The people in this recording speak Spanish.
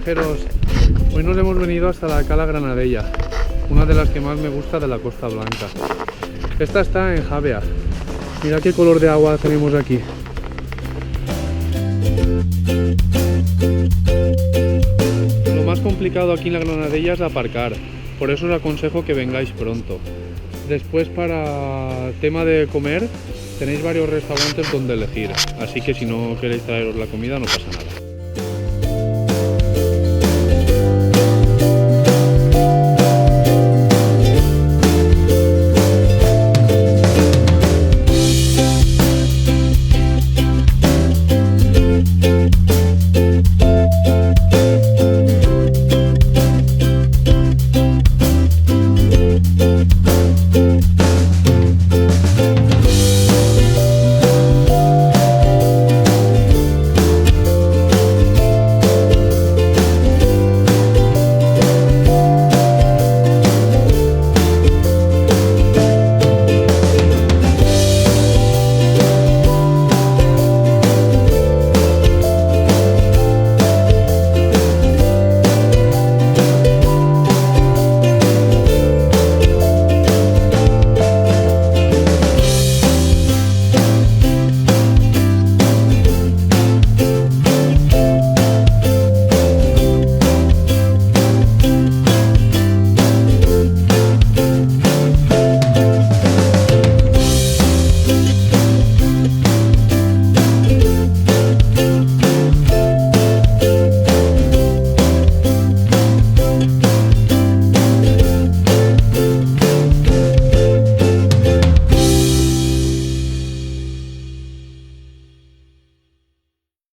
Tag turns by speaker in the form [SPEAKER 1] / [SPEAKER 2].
[SPEAKER 1] viajeros, hoy nos hemos venido hasta la Cala Granadella, una de las que más me gusta de la Costa Blanca. Esta está en Javea. Mira qué color de agua tenemos aquí. Lo más complicado aquí en la Granadella es aparcar, por eso os aconsejo que vengáis pronto. Después, para tema de comer, tenéis varios restaurantes donde elegir, así que si no queréis traeros la comida no pasa nada.